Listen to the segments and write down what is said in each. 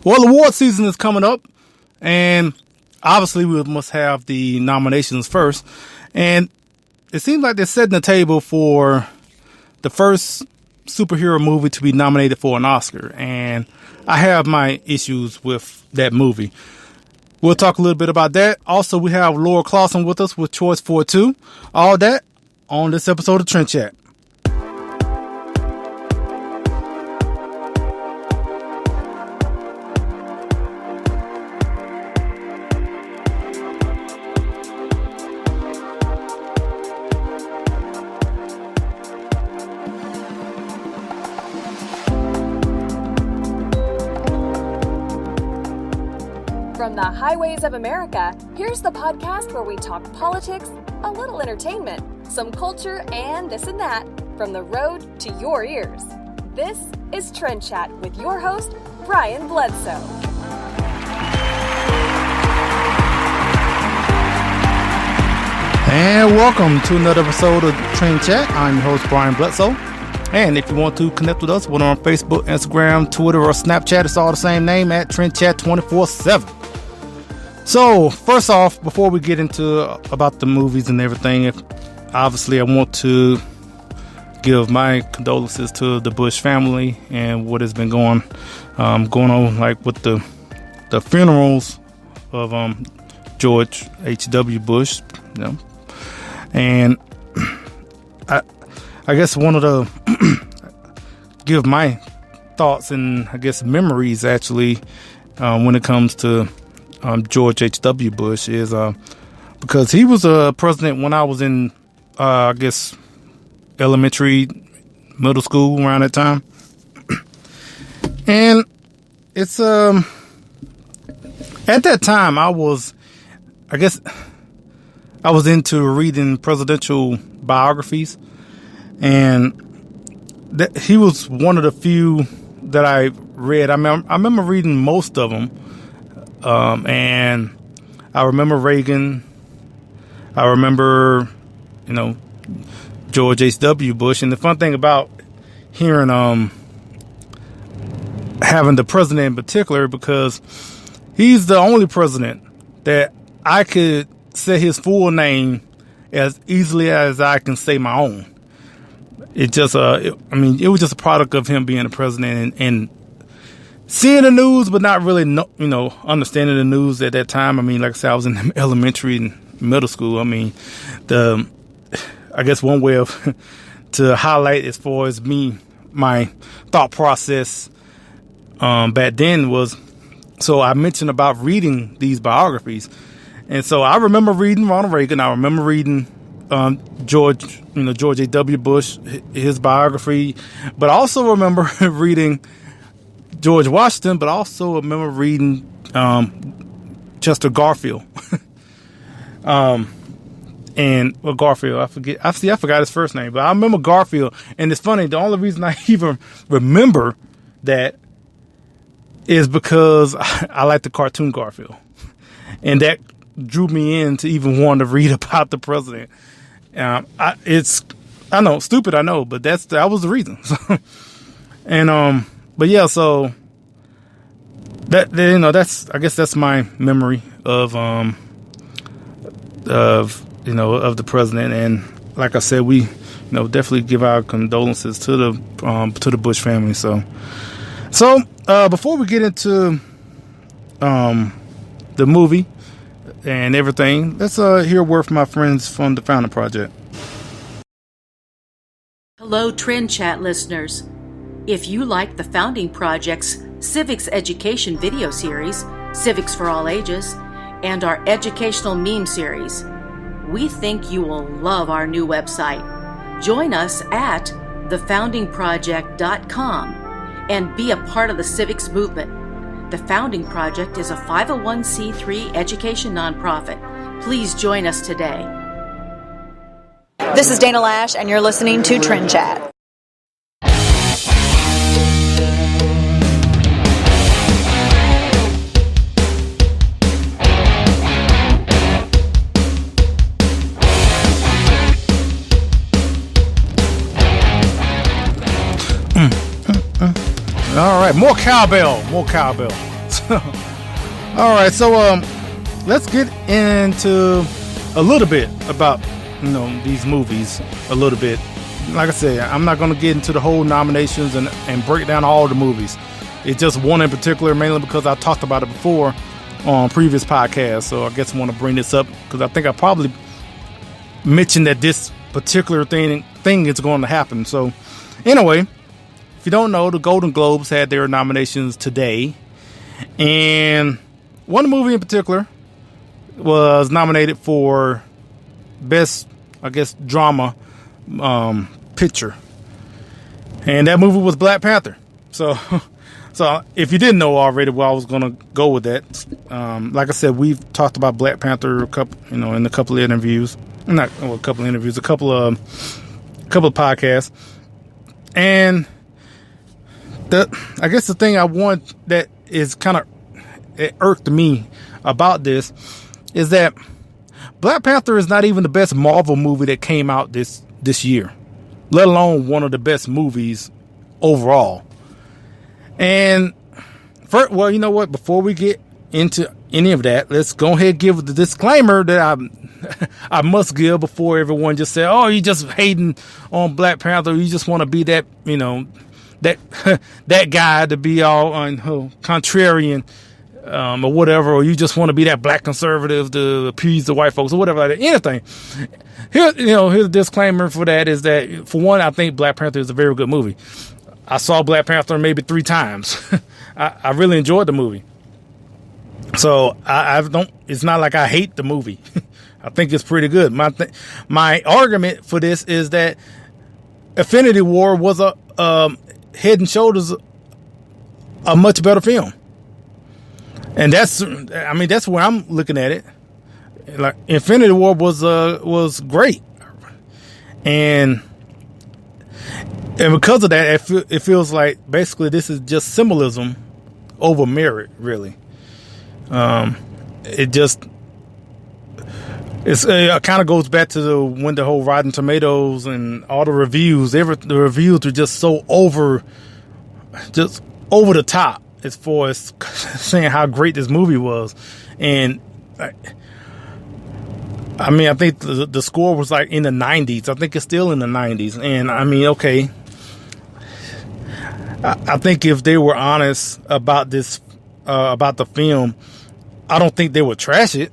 Well, award season is coming up, and obviously we must have the nominations first. And it seems like they're setting the table for the first superhero movie to be nominated for an Oscar. And I have my issues with that movie. We'll talk a little bit about that. Also, we have Laura Klassen with us with Choice42. All that on this episode of Trend Chat. From the highways of America, here's the podcast where we talk politics, a little entertainment, some culture, and this and that from the road to your ears. This is Trend Chat with your host, Brian Bledsoe. And welcome to another episode of Trend Chat. I'm your host, Brian Bledsoe. And if you want to connect with us, we're on Facebook, Instagram, Twitter, or Snapchat. It's all the same name at Trend Chat 24/7. So, first off, before we get into about the movies and everything, obviously I want to give my condolences to the Bush family and what has been going on, like with the funerals of George H.W. Bush, you know. And I guess one of the give my thoughts and I guess memories actually when it comes to George H.W. Bush is because he was a president when I was in I guess elementary, middle school around that time. And it's at that time I was into reading presidential biographies, and he was one of the few that I read. I remember reading most of them. And I remember Reagan. I remember, George H.W. Bush. And the fun thing about hearing, having the president in particular, because he's the only president that I could say his full name as easily as I can say my own. It just, it was just a product of him being the president and seeing the news, but not really, understanding the news at that time. I mean, like I said, I was in elementary and middle school. I mean, I guess one way to highlight as far as my thought process back then was, so I mentioned about reading these biographies. And so I remember reading Ronald Reagan. I remember reading George H.W. Bush, his biography, but I also remember reading George Washington, but also remember reading Chester Garfield. Garfield, I forgot his first name, but I remember Garfield. And it's funny, the only reason I even remember that is because I like the cartoon Garfield. And that drew me in to even want to read about the president. I know, stupid, I know, but that was the reason. And, but yeah, so that's my memory of the president. And like I said, we, definitely give our condolences to the Bush family. So before we get into, the movie and everything, let's, hear a word from my friends from the Founding Project. Hello, Trend Chat listeners. If you like the Founding Project's Civics Education video series, Civics for All Ages, and our educational meme series, we think you will love our new website. Join us at thefoundingproject.com and be a part of the civics movement. The Founding Project is a 501c3 education nonprofit. Please join us today. This is Dana Lash, and you're listening to Trend Chat. All right, more cowbell. All right, so let's get into a little bit about these movies a little bit. Like I said, I'm not going to get into the whole nominations and break down all the movies. It's just one in particular, mainly because I talked about it before on previous podcasts. So I guess I want to bring this up because I think I probably mentioned that this particular thing is going to happen. So anyway, if you don't know, the Golden Globes had their nominations today, and one movie in particular was nominated for best, I guess, drama picture, and that movie was Black Panther. So if you didn't know already, well, I was going to go with that. Like I said, we've talked about Black Panther in a couple of interviews, a couple of podcasts, and I guess the thing I want that is kind of it irked me about this is that Black Panther is not even the best Marvel movie that came out this year, let alone one of the best movies overall. And first, well, you know what? Before we get into any of that, let's go ahead and give the disclaimer that I must give before everyone just say, "Oh, you just hating on Black Panther. You just want to be that, that guy to be all contrarian." Or whatever, or you just want to be that black conservative to appease the white folks or whatever like that. Anything. Here's a disclaimer for that is that, for one, I think Black Panther is a very good movie. I saw Black Panther maybe 3 times. I really enjoyed the movie. So it's not like I hate the movie. I think it's pretty good. My argument for this is that Infinity War was a head and shoulders a much better film. And that's where I'm looking at it. Like, Infinity War was great, and because of that, it feels like basically this is just symbolism over merit, really. It kind of goes back to when the whole Rotten Tomatoes and all the reviews. The reviews are just so over the top as far as saying how great this movie was. And I think the score was like in the 90s. I think it's still in the 90s. And okay, I think if they were honest about this, about the film, I don't think they would trash it,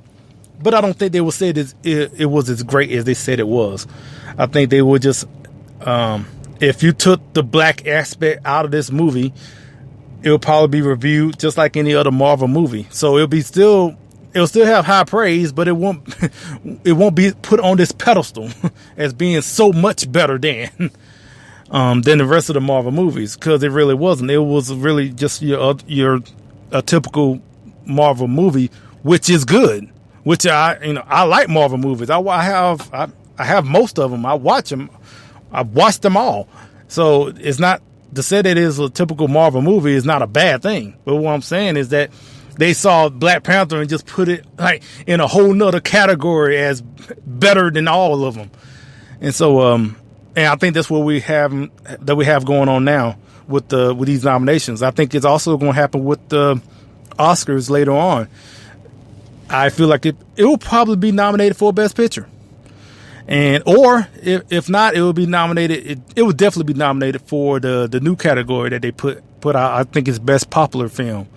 but I don't think they would say it was as great as they said it was. I think they would just, if you took the black aspect out of this movie, it'll probably be reviewed just like any other Marvel movie. So it'll still have high praise, but it won't be put on this pedestal as being so much better than the rest of the Marvel movies, because it really wasn't. It was really just your typical Marvel movie, which is good. Which I like Marvel movies. I have most of them. I watch them. I've watched them all. So it's not. To say that it is a typical Marvel movie is not a bad thing. But what I'm saying is that they saw Black Panther and just put it like in a whole nother category as better than all of them. And so, and I think that's what we have going on now with these nominations. I think it's also going to happen with the Oscars later on. I feel like it will probably be nominated for Best Picture. Or if not, it will be nominated. It would definitely be nominated for the new category that they put out. I think it's Best Popular Film.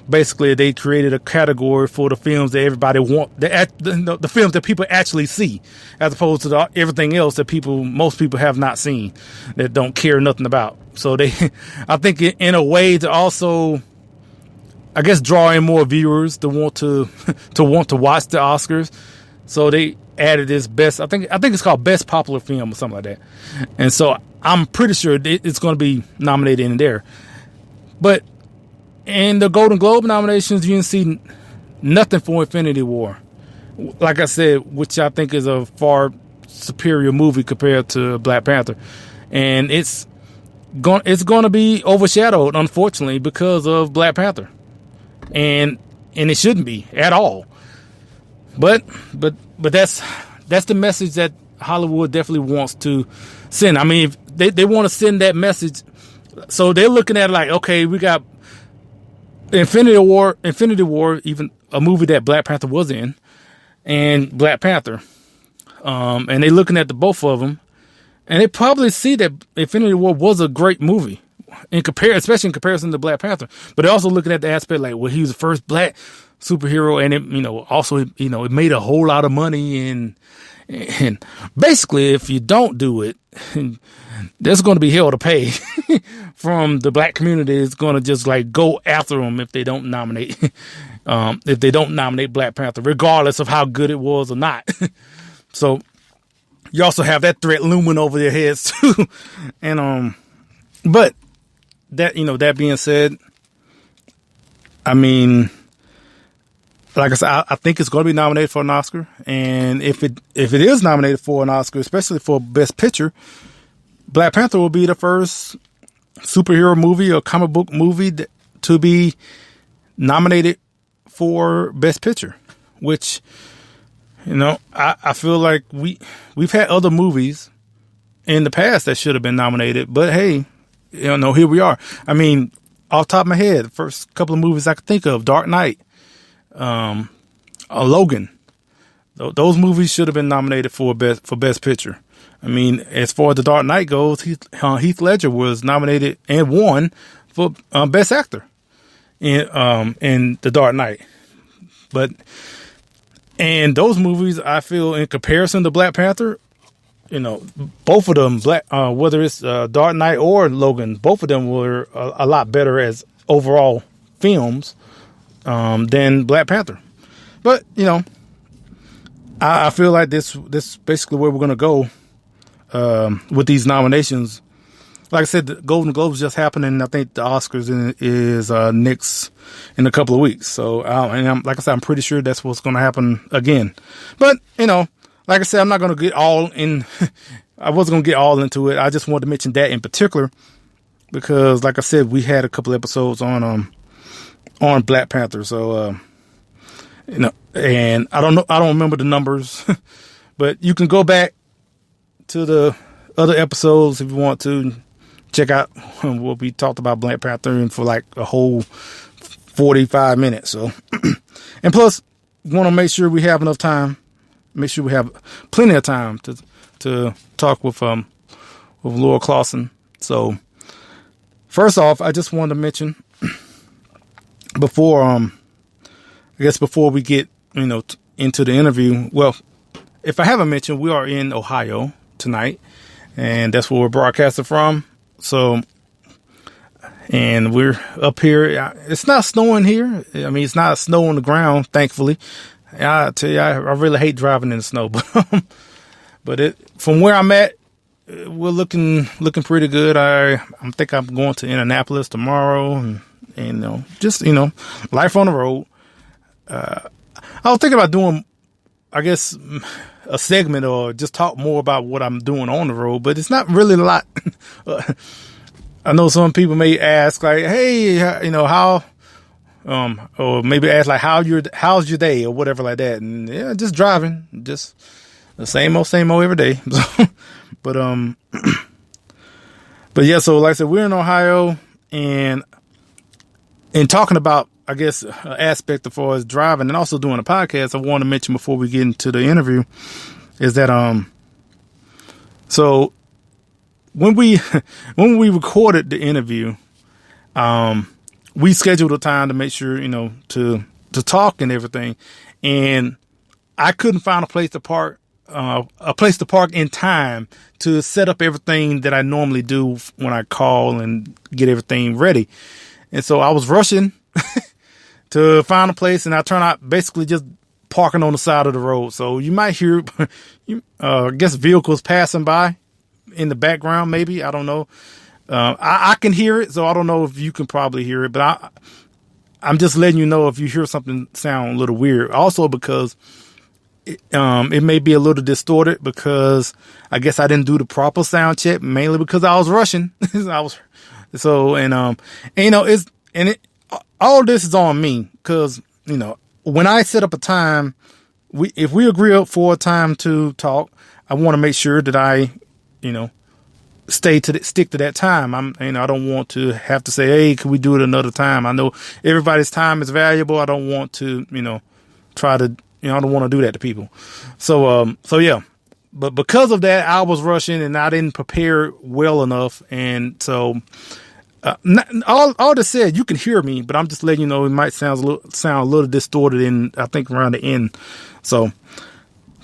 Basically, they created a category for the films that everybody the films that people actually see, as opposed to everything else that most people have not seen, that don't care nothing about. So I think in a way to also, I guess, draw in more viewers to want to watch the Oscars. So they added this best, I think it's called Best Popular Film or something like that. And so I'm pretty sure it's going to be nominated in there. But in the Golden Globe nominations, you didn't see nothing for Infinity War. Like I said, which I think is a far superior movie compared to Black Panther. And it's going to be overshadowed, unfortunately, because of Black Panther. And it shouldn't be at all. But that's the message that Hollywood definitely wants to send. I mean, if they want to send that message, so they're looking at it like, okay, we got Infinity War, even a movie that Black Panther was in, and Black Panther. And they looking at the both of them, and they probably see that Infinity War was a great movie especially in comparison to Black Panther. But they're also looking at the aspect like, well, he was the first black superhero, and it, also, it made a whole lot of money, and basically, if you don't do it, there's going to be hell to pay from the black community. Is going to just like go after them if they don't nominate, Black Panther, regardless of how good it was or not. So you also have that threat looming over their heads too. And but that that being said, I mean, like I said, I think it's going to be nominated for an Oscar, and if it is nominated for an Oscar, especially for Best Picture, Black Panther will be the first superhero movie or comic book movie to be nominated for Best Picture, which, I feel like we've had other movies in the past that should have been nominated, but hey, here we are. I mean, off the top of my head, the first couple of movies I could think of, Dark Knight, Logan, those movies should have been nominated for Best Picture. I mean, as far as The Dark Knight goes, Heath Ledger was nominated and won for Best Actor in The Dark Knight. And those movies, I feel, in comparison to Black Panther, both of them, whether it's Dark Knight or Logan, both of them were a lot better as overall films than Black Panther. But I feel like this is basically where we're gonna go with these nominations. Like I said, the Golden Globes just happened, and I think the Oscars is next in a couple of weeks. So, like I said, I'm pretty sure that's what's going to happen again. But like I said, I'm not going to get all in. I wasn't going to get all into it. I just wanted to mention that in particular because, like I said, we had a couple episodes on Black Panther. So, and I don't remember the numbers, but you can go back to the other episodes if you want to check out what we talked about Black Panther and for like a whole 45 minutes. So, and plus, want to make sure we have enough time. Make sure we have plenty of time to talk with Laura Klassen. So, first off, I just wanted to mention before we get into the interview. Well, if I haven't mentioned, we are in Ohio tonight, and that's where we're broadcasting from. So, and we're up here. It's not snowing here. I mean, it's not snow on the ground, thankfully. I tell you, I really hate driving in the snow, but from where I'm at, we're looking pretty good. I think I'm going to Indianapolis tomorrow, and just life on the road. I was thinking about doing, I guess, a segment or just talk more about what I'm doing on the road, but it's not really a lot. I know some people may ask like, hey, how, or maybe ask like, how's your day or whatever like that. And yeah, just driving, just the same old every day. But yeah, so like I said, we're in Ohio, and talking about, I guess, aspect as far as driving and also doing a podcast, I want to mention before we get into the interview is that, so when we recorded the interview, we scheduled a time to make sure, to talk and everything. And I couldn't find a place to park in time to set up everything that I normally do when I call and get everything ready. And so I was rushing to find a place, and I turned out basically just parking on the side of the road. So you might hear, I guess, vehicles passing by in the background, maybe. I don't know. I can hear it, so I don't know if you can probably hear it, but I'm just letting you know if you hear something sound a little weird. Also because it may be a little distorted because I guess I didn't do the proper sound check, mainly because I was rushing. All this is on me because, when I set up a time, if we agree up for a time to talk, I want to make sure that I, stick to that time. I don't want to have to say, hey, can we do it another time? I know everybody's time is valuable. I don't want to, try to, I don't want to do that to people. So yeah, but because of that, I was rushing and I didn't prepare well enough. And so, all this said, you can hear me, but I'm just letting you know it might sound a little distorted I think around the end. So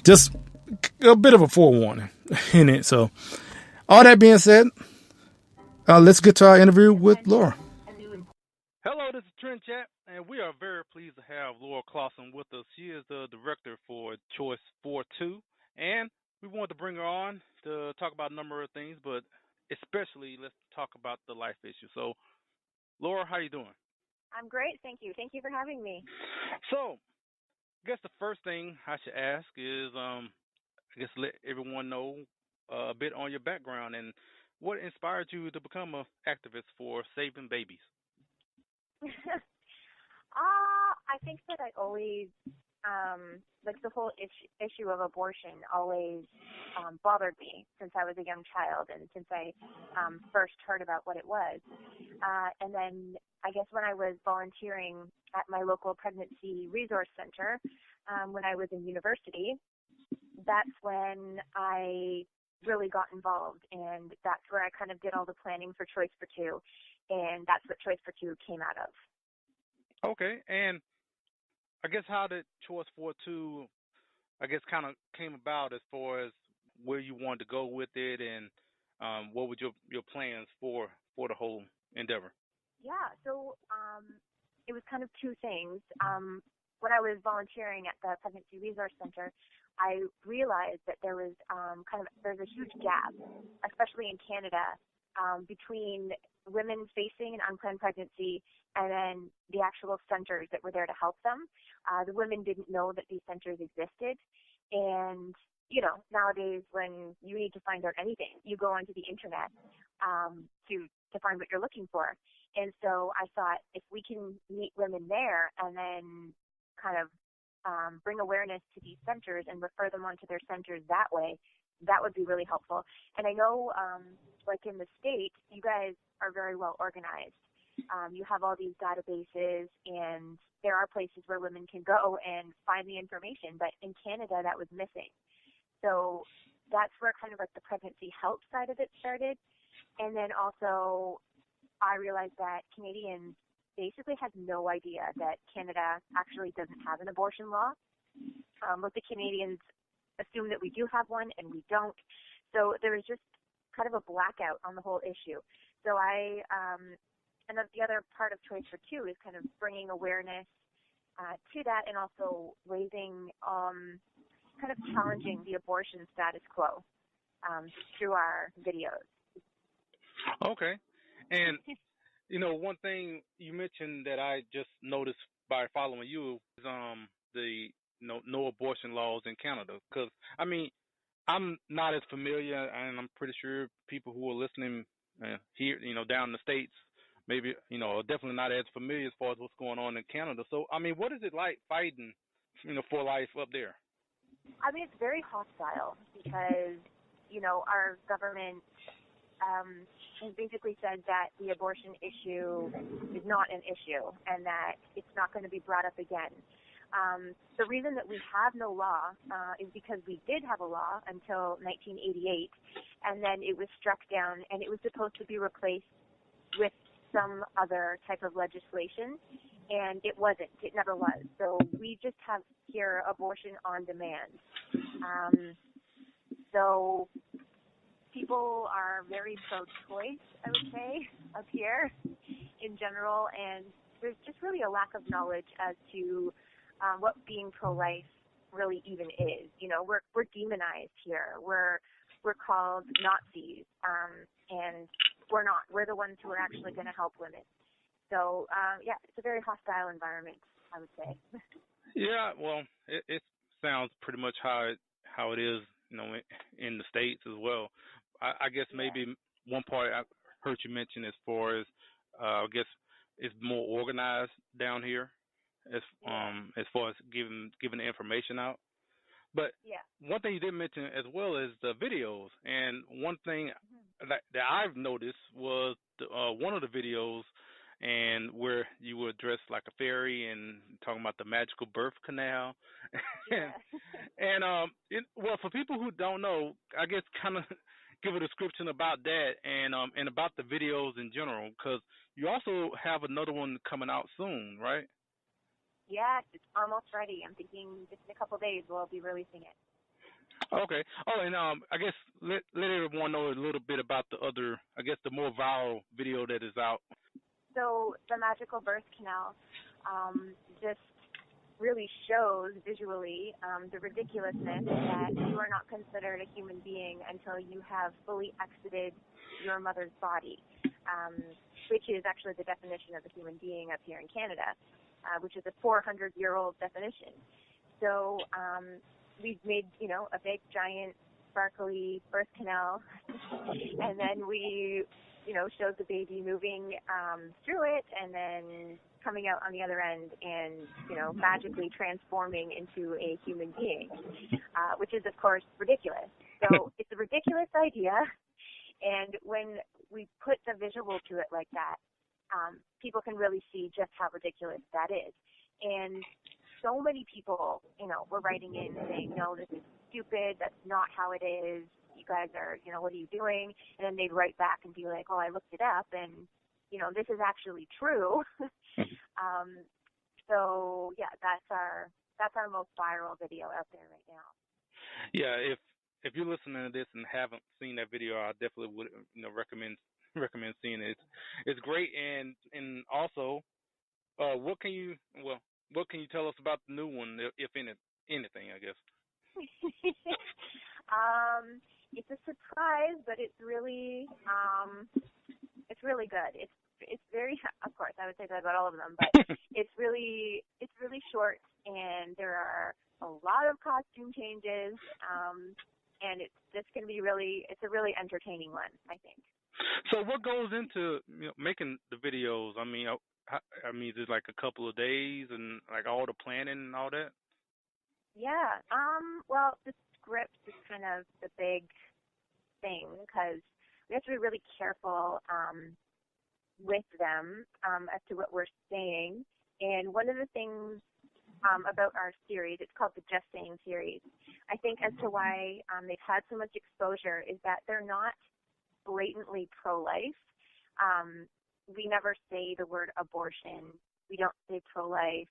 just a bit of a forewarning in it. So all that being said, let's get to our interview with Laura. Hello, this is Trent Chat, and we are very pleased to have Laura Klassen with us. She is the director for Choice42, and we wanted to bring her on to talk about a number of things, but especially let's talk about the life issue. So, Laura, how you doing? I'm great, thank you. Thank you for having me. So, I guess the first thing I should ask is, let everyone know a bit on your background and what inspired you to become an activist for saving babies. I think that I always, the whole issue of abortion always bothered me since I was a young child and since I first heard about what it was. And then I guess when I was volunteering at my local pregnancy resource center when I was in university, that's when I really got involved, and that's where I kind of did all the planning for Choice42, and that's what Choice42 came out of. Okay, and I guess how did Choice42, kind of came about as far as where you wanted to go with it, and what were your plans for the whole endeavor? Yeah, so it was kind of two things. When I was volunteering at the Pregnancy Resource Center, I realized that there was there's a huge gap, especially in Canada, between women facing an unplanned pregnancy and then the actual centers that were there to help them. The women didn't know that these centers existed. And, nowadays when you need to find out anything, you go onto the internet to find what you're looking for. And so I thought if we can meet women there and then kind of bring awareness to these centers and refer them onto their centers that way, that would be really helpful. And I know, like in the States, you guys are very well organized. You have all these databases, and there are places where women can go and find the information. But in Canada, that was missing. So that's where kind of like the pregnancy help side of it started. And then also I realized that Canadians basically had no idea that Canada actually doesn't have an abortion law. Most of the Canadians assume that we do have one, and we don't. So there was just kind of a blackout on the whole issue. So and the other part of Choice42 is kind of bringing awareness to that, and also raising, kind of challenging the abortion status quo through our videos. Okay. And, one thing you mentioned that I just noticed by following you is the no abortion laws in Canada. Because, I'm not as familiar, and I'm pretty sure people who are listening here, down in the States, maybe, are definitely not as familiar as far as what's going on in Canada. So, what is it like fighting, for life up there? It's very hostile because, our government has basically said that the abortion issue is not an issue and that it's not going to be brought up again. The reason that we have no law is because we did have a law until 1988, and then it was struck down, and it was supposed to be replaced with some other type of legislation, and it wasn't. It never was. So we just have here abortion on demand. So people are very pro-choice, I would say, up here in general, and there's just really a lack of knowledge as to what being pro-life really even is. We're demonized here. We're called Nazis, and we're not. We're the ones who are actually going to help women. So, it's a very hostile environment, I would say. Yeah, well, it sounds pretty much how it is, in the States as well. I guess maybe one part I heard you mention as far as, I guess it's more organized down here as far as giving the information out. But one thing you did mention as well is the videos. And one thing that I've noticed was one of the videos, and where you were dressed like a fairy and talking about the magical birth canal. Yeah. Well, for people who don't know, I guess kind of give a description about that and about the videos in general, because you also have another one coming out soon, right? Yes, it's almost ready. I'm thinking just in a couple of days we'll be releasing it. Okay. Oh, and I guess let everyone know a little bit about the other, I guess, the more viral video that is out. So the magical birth canal just really shows visually the ridiculousness that you are not considered a human being until you have fully exited your mother's body, which is actually the definition of a human being up here in Canada, which is a 400-year-old definition. So we've made, a big, giant, sparkly birth canal, and then we, showed the baby moving through it, and then coming out on the other end and, magically transforming into a human being, which is, of course, ridiculous. So it's a ridiculous idea, and when we put the visual to it like that, people can really see just how ridiculous that is. And so many people, were writing in saying, no, this is stupid, that's not how it is, you guys are, what are you doing? And then they'd write back and be like, oh, I looked it up, and, this is actually true. So, yeah, that's our most viral video out there right now. Yeah, if you're listening to this and haven't seen that video, I definitely would, recommend seeing it. It's great, and also, what can you tell us about the new one, if anything, I guess? It's a surprise, but it's really good. It's very, of course, I would say that about all of them, but it's really short, and there are a lot of costume changes, and it's just going to be it's a really entertaining one, I think. So what goes into making the videos? I mean, is it like a couple of days and like all the planning and all that? Yeah. Well, the script is kind of the big thing because we have to be really careful with them as to what we're saying. And one of the things about our series, it's called the Just Saying series, I think as to why they've had so much exposure is that they're not blatantly pro-life. We never say the word abortion. We don't say pro-life.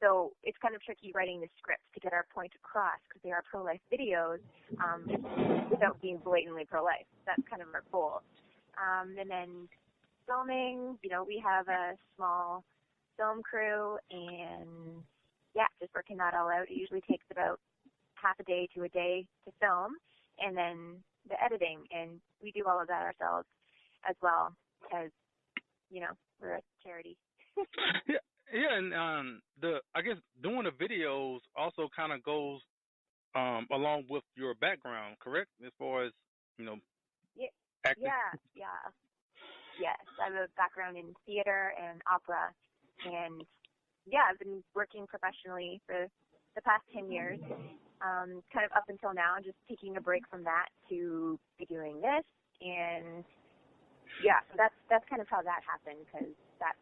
So it's kind of tricky writing the scripts to get our point across because they are pro-life videos without being blatantly pro-life. That's kind of our goal. And then filming, we have a small film crew, and just working that all out. It usually takes about half a day to a day to film, and then the editing, and we do all of that ourselves as well as, we're a charity. Yeah, and I guess doing the videos also kind of goes along with your background, correct? As far as acting. Yeah. Yes, I have a background in theater and opera, and I've been working professionally for the past 10 years, kind of up until now, just taking a break from that to be doing this, and so that's kind of how that happened, because that's,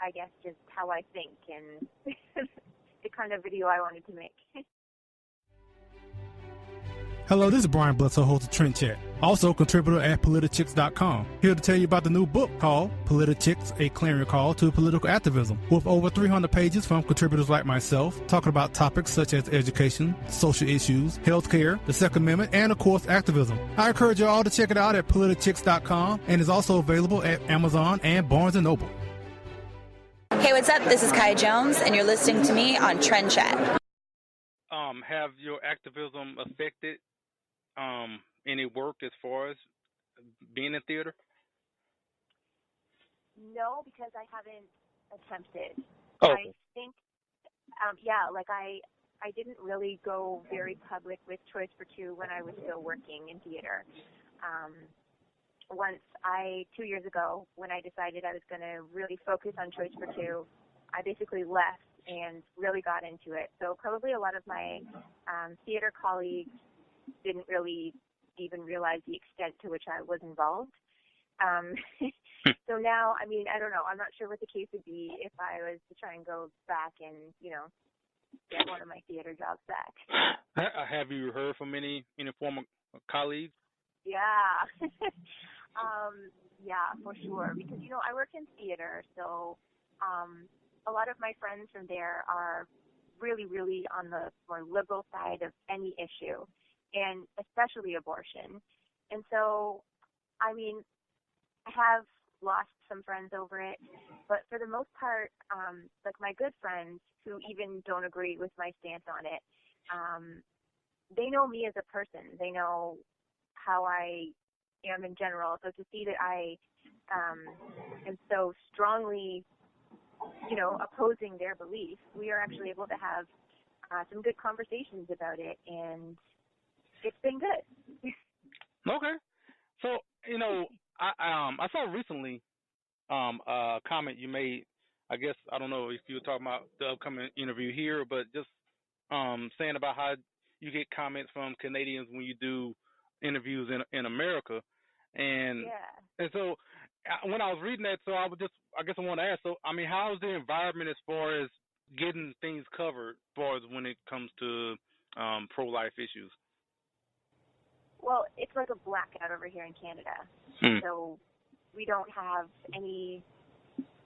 I guess, just how I think and the kind of video I wanted to make. Hello, this is Brian Bledsoe, host of Trend Chat, also contributor at politichicks.com. Here to tell you about the new book called Politichicks, A Clarion Call to Political Activism, with over 300 pages from contributors like myself, talking about topics such as education, social issues, healthcare, the Second Amendment, and of course, activism. I encourage you all to check it out at politichicks.com, and is also available at Amazon and Barnes & Noble. Hey, what's up? This is Kai Jones, and you're listening to me on Trend Chat. Have your activism affected any work as far as being in theater? No, because I haven't attempted. Oh. I think, I didn't really go very public with Choice42 when I was still working in theater. Once 2 years ago, when I decided I was going to really focus on Choice42, I basically left and really got into it. So probably a lot of my theater colleagues didn't really even realize the extent to which I was involved. So now, I mean, I don't know. I'm not sure what the case would be if I was to try and go back and, get one of my theater jobs back. Have you heard from any former colleagues? Yeah. Yeah, for sure. Because, I work in theater, so a lot of my friends from there are really, really on the more liberal side of any issue, and especially abortion. And so, I mean, I have lost some friends over it, but for the most part, like my good friends who even don't agree with my stance on it, they know me as a person. They know how I am in general. So to see that I am so strongly, opposing their beliefs, we are actually able to have some good conversations about it, and it's been good. Okay. So, I saw recently a comment you made. I guess, I don't know if you were talking about the upcoming interview here, but just saying about how you get comments from Canadians when you do interviews in America. And so when I was reading that, so I guess I want to ask, so, I mean, how's the environment as far as getting things covered as far as when it comes to pro-life issues? Well, it's like a blackout over here in Canada. So we don't have any.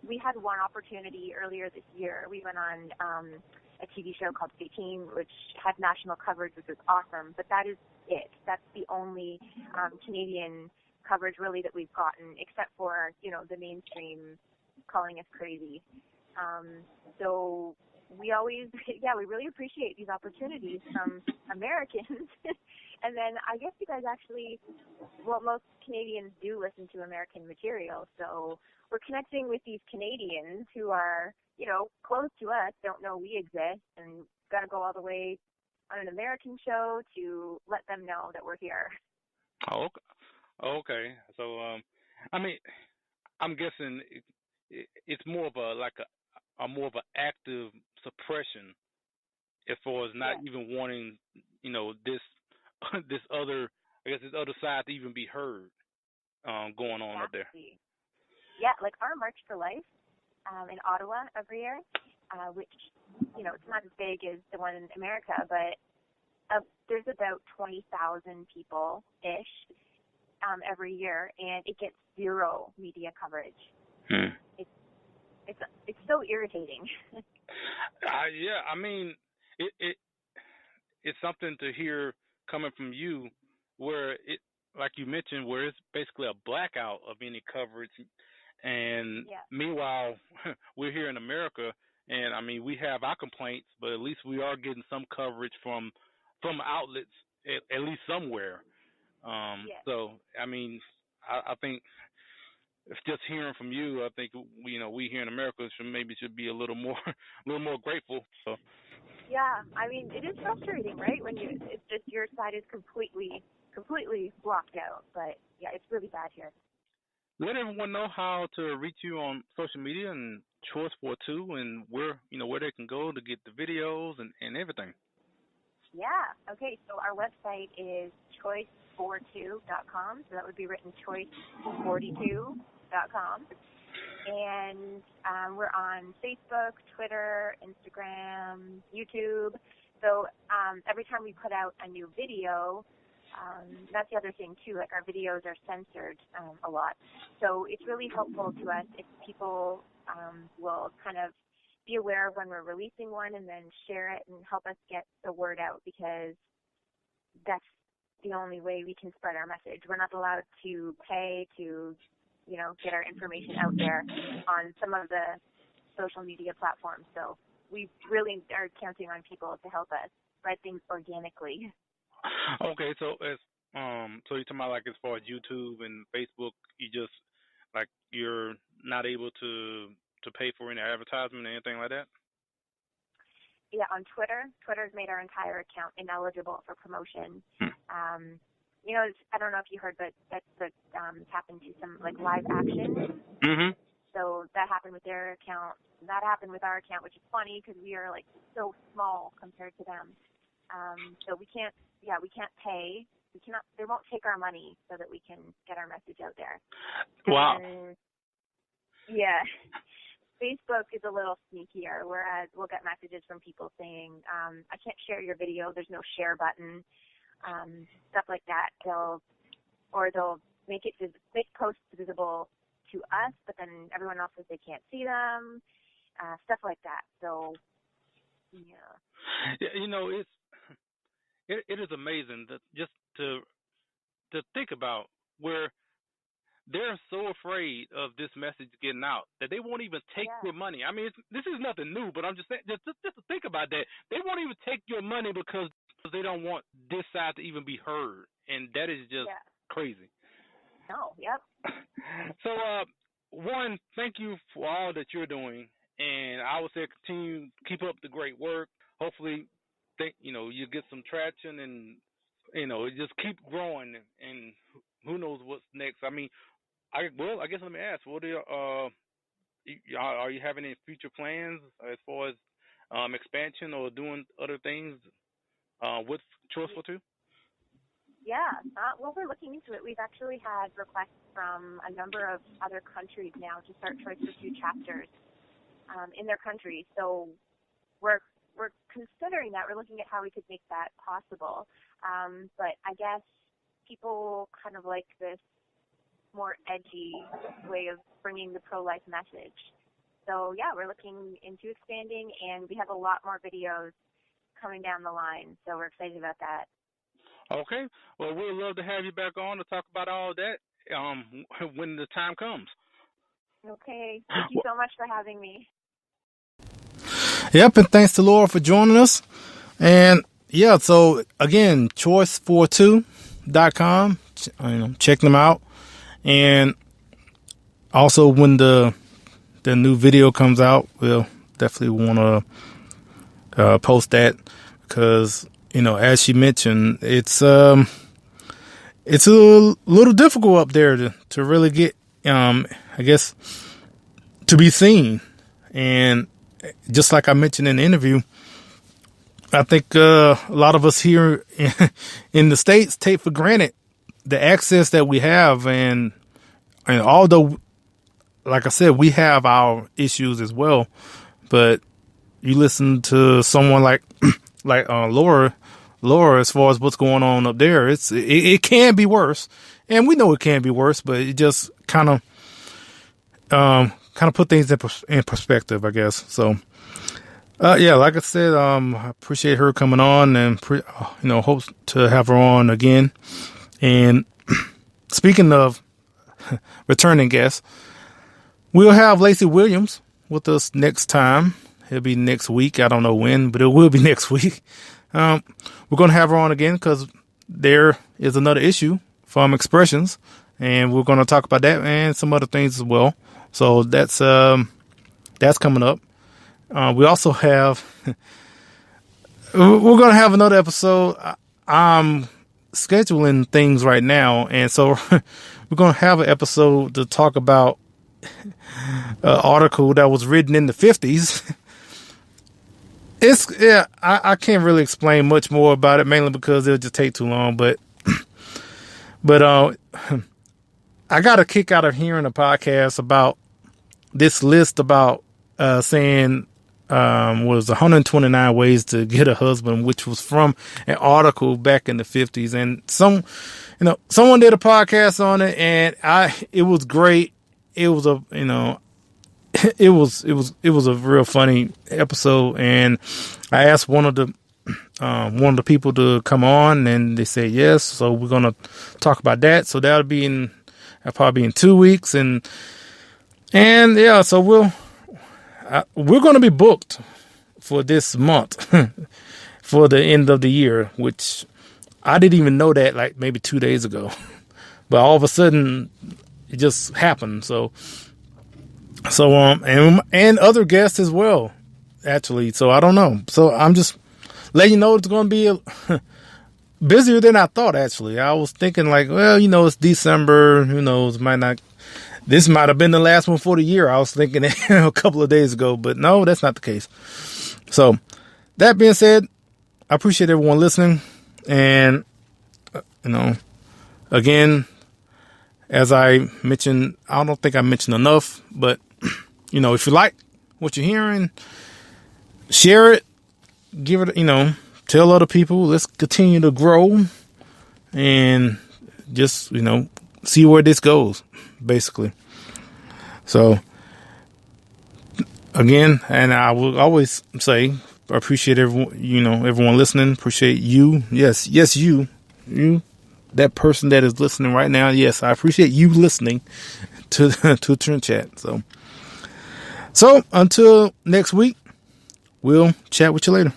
We had one opportunity earlier this year. We went on a TV show called 18, which had national coverage, which was awesome. But that is it. That's the only Canadian coverage really that we've gotten, except for the mainstream calling us crazy. So we always, we really appreciate these opportunities from Americans. And then I guess you guys actually, most Canadians do listen to American material. So we're connecting with these Canadians who are, close to us, don't know we exist, and got to go all the way on an American show to let them know that we're here. Oh, okay. So, I mean, I'm guessing it's more of a more of an active suppression as far as not even wanting, this other side to even be heard going on up there. Yeah, like our March for Life in Ottawa every year, which, it's not as big as the one in America, but there's about 20,000 people-ish every year, and it gets zero media coverage. It's so irritating. Yeah, I mean, it's something to hear coming from you, where it, like you mentioned, where it's basically a blackout of any coverage. And meanwhile, we're here in America, and I mean, we have our complaints, but at least we are getting some coverage from outlets, at least somewhere. So, I mean, I think just hearing from you, I think we here in America should be a little more grateful. So. Yeah, I mean, it is frustrating, right? When it's just your side is completely blocked out. But yeah, it's really bad here. Let everyone know how to reach you on social media and Choice42, and where they can go to get the videos and everything. Yeah. Okay. So our website is Choice42.com. So that would be written Choice42.com. And we're on Facebook, Twitter, Instagram, YouTube. So every time we put out a new video, that's the other thing too, like our videos are censored a lot. So it's really helpful to us if people will kind of be aware of when we're releasing one and then share it and help us get the word out, because that's the only way we can spread our message. We're not allowed to pay to get our information out there on some of the social media platforms. So we really are counting on people to help us spread things organically. Okay, so so you're talking about, like, as far as YouTube and Facebook, you're not able to pay for any advertisement or anything like that? Yeah, on Twitter's made our entire account ineligible for promotion. I don't know if you heard, but that's happened to some live action. Mm-hmm. So that happened with their account. That happened with our account, which is funny because we are so small compared to them. So we can't pay they won't take our money so that we can get our message out there. Wow. And, yeah. Facebook is a little sneakier, whereas we'll get messages from people saying, I can't share your video, there's no share button, stuff like that. They'll make posts visible to us, but then everyone else says they can't see them, stuff like that. So, yeah. You know, it is amazing that just to think about where they're so afraid of this message getting out that they won't even take your money. I mean, this is nothing new, but I'm just saying, just to think about that, they won't even take your money because they don't want this side to even be heard, and that is just crazy. No, yep. So, one, thank you for all that you're doing, and I would say keep up the great work. Hopefully, you get some traction, and just keep growing, and who knows what's next. I mean, I guess let me ask, what are you having any future plans as far as expansion or doing other things with Choice42? Yeah, well, we're looking into it. We've actually had requests from a number of other countries now to start Choice42 chapters in their countries. So we're considering that. We're looking at how we could make that possible. But I guess people kind of like this more edgy way of bringing the pro-life message. So, yeah, we're looking into expanding, and we have a lot more videos coming down the line. So we're excited about that. Okay. Well, we'd love to have you back on to talk about all that when the time comes. Okay. Thank you so much for having me. Yep, and thanks to Laura for joining us. And, yeah, so, again, choice42.com. Check them out. And also when the new video comes out, we'll definitely want to post that because, as she mentioned, it's a little difficult up there to really get, I guess, to be seen. And just like I mentioned in the interview, I think a lot of us here in the States take for granted the access that we have, and although, like I said, we have our issues as well, but you listen to someone like Laura, as far as what's going on up there, it can be worse, and we know it can be worse, but it just kind of put things in perspective, I guess. So, yeah, like I said, I appreciate her coming on, and hope to have her on again. And speaking of returning guests, we'll have Lacey Williams with us next time. It'll be next week. I don't know when, but it will be next week. We're going to have her on again because there is another issue from Expressions, and we're going to talk about that and some other things as well. So that's coming up. We also have we're going to have another episode. I'm scheduling things right now, and so we're going to have an episode to talk about an article that was written in the 50s. I can't really explain much more about it, mainly because it'll just take too long, but I got a kick out of hearing a podcast about this list about saying was 129 ways to get a husband, which was from an article back in the 50s. And someone did a podcast on it, and it was great. It was it was a real funny episode. And I asked one of the people to come on, and they said yes. So we're going to talk about that. So that'll probably be in 2 weeks. And yeah, so we're going to be booked for this month for the end of the year, which I didn't even know that like maybe 2 days ago, but all of a sudden it just happened. So and other guests as well, actually. So I don't know. So I'm just letting you know it's going to be busier than I thought. Actually, I was thinking like, well, it's December. Who knows? This might have been the last one for the year. I was thinking a couple of days ago, but no, that's not the case. So that being said, I appreciate everyone listening, and Again, as I mentioned, I don't think I mentioned enough, but if you like what you're hearing, share it, give it, tell other people. Let's continue to grow and just, see where this goes, basically. So again, and I will always say, I appreciate everyone listening. Appreciate you. Yes, you, that person that is listening right now. Yes, I appreciate you listening to Trend Chat. So until next week, we'll chat with you later.